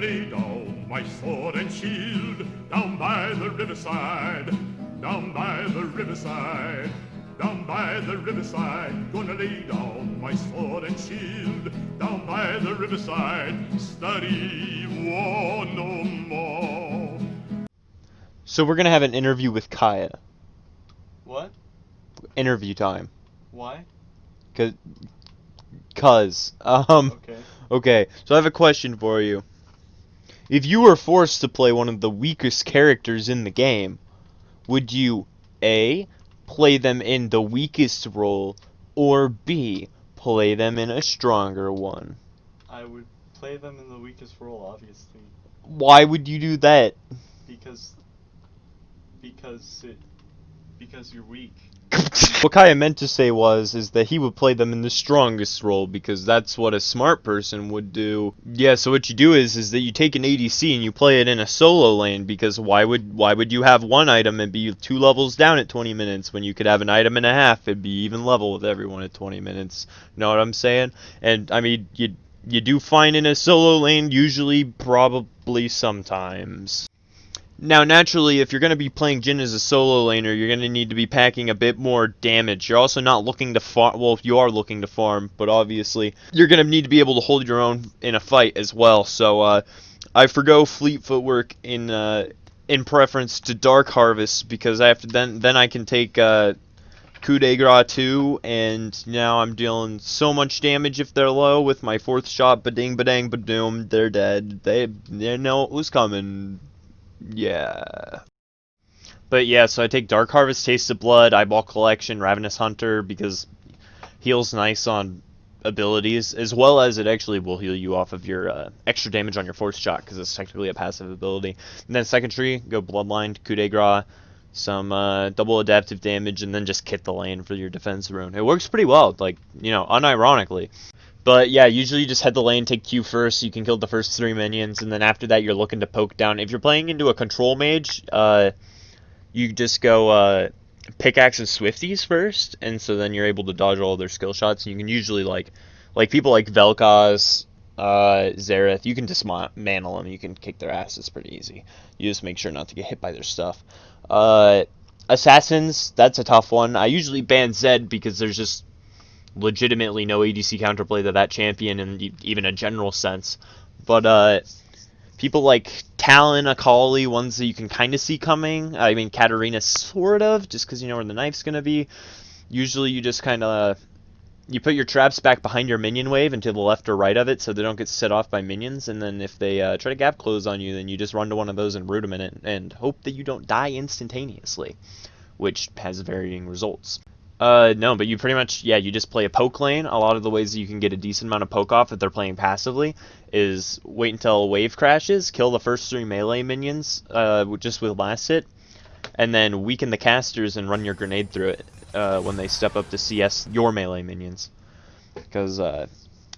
lay down my sword and shield down by the riverside, down by the riverside, down by the riverside. Gonna lay down my sword and shield down by the riverside. Study war no more. So we're gonna have an interview with Kaya. What? Interview time. Why? Cause. Okay. Okay, so I have a question for you. If you were forced to play one of the weakest characters in the game, would you A, play them in the weakest role, or B, play them in a stronger one? I would play them in the weakest role, obviously. Why would you do that? Because you're weak. What Kaya meant to say is that he would play them in the strongest role because that's what a smart person would do. Yeah, so what you do is that you take an ADC and you play it in a solo lane, because why would you have one item and be 2 levels down at 20 minutes when you could have an item and a half and be even level with everyone at 20 minutes? You know what I'm saying? And I mean, you do fine in a solo lane usually, probably, sometimes. Now, naturally, if you're going to be playing Jhin as a solo laner, you're going to need to be packing a bit more damage. You're also not looking to farm. Well, you are looking to farm, but obviously, you're going to need to be able to hold your own in a fight as well. So, I forgo Fleet Footwork in preference to Dark Harvest, because then I can take Coup de Grace 2, and now I'm dealing so much damage if they're low with my 4th shot. Ba-ding, ba-dang, ba-doom. They're dead. They know it was coming. Yeah. But yeah, so I take Dark Harvest, Taste of Blood, Eyeball Collection, Ravenous Hunter, because heals nice on abilities, as well as it actually will heal you off of your extra damage on your 4th shot, because it's technically a passive ability. And then second tree, go Bloodline, Coup de Grace, some double adaptive damage, and then just kit the lane for your defense rune. It works pretty well, like, unironically. But yeah, usually you just head the lane, take Q first, you can kill the first 3 minions, and then after that you're looking to poke down. If you're playing into a control mage, you just go pickaxe and swifties first, and so then you're able to dodge all their skill shots, and you can usually, like people like Vel'Koz, Xerath, you can dismantle them, you can kick their asses pretty easy. You just make sure not to get hit by their stuff. Assassins, that's a tough one. I usually ban Zed because there's just legitimately no ADC counterplay to that champion in even a general sense. But people like Talon, Akali, ones that you can kind of see coming. I mean, Katarina, sort of, just because you know where the knife's going to be. Usually you just kind of you put your traps back behind your minion wave and to the left or right of it so they don't get set off by minions, and then if they try to gap close on you, then you just run to one of those and root them in it and hope that you don't die instantaneously, which has varying results. No, but you pretty much, yeah, you just play a poke lane. A lot of the ways that you can get a decent amount of poke off if they're playing passively is wait until a wave crashes, kill the first 3 melee minions just with last hit, and then weaken the casters and run your grenade through it when they step up to CS your melee minions. Because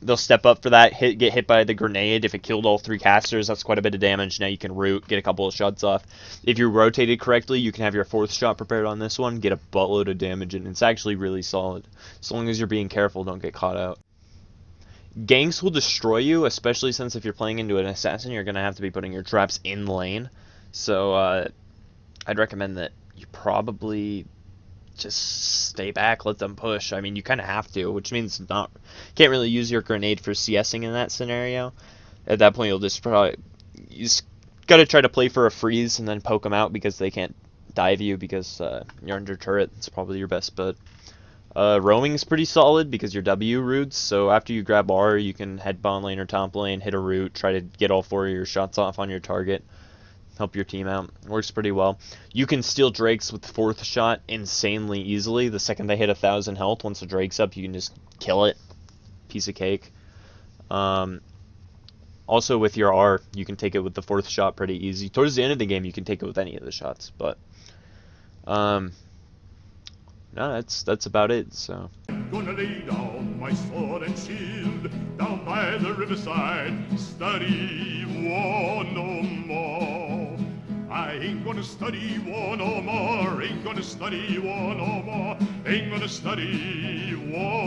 they'll step up for that, get hit by the grenade. If it killed all 3 casters, that's quite a bit of damage. Now you can root, get a couple of shots off. If you rotate it correctly, you can have your 4th shot prepared on this one, get a buttload of damage, and it's actually really solid. As long as you're being careful, don't get caught out. Ganks will destroy you, especially since if you're playing into an assassin, you're going to have to be putting your traps in lane. So I'd recommend that you probably just stay back, let them push. I mean, you kind of have to, which means can't really use your grenade for CSing in that scenario. At that point, you just gotta try to play for a freeze and then poke them out because they can't dive you because you're under turret. It's probably your best bet. Roaming's pretty solid because you're W roots, so after you grab R, you can head bottom lane or top lane, hit a root, try to get all 4 of your shots off on your target. Help your team out. Works pretty well. You can steal Drakes with 4th shot insanely easily. The second they hit 1,000 health, once the Drake's up, you can just kill it. Piece of cake. Also with your R, you can take it with the 4th shot pretty easy. Towards the end of the game, you can take it with any of the shots, but no, that's about it. So. Gonna lay down my sword and shield down by the riverside. Study war no more. I ain't gonna study war no more. Ain't gonna study war no more. Ain't gonna study war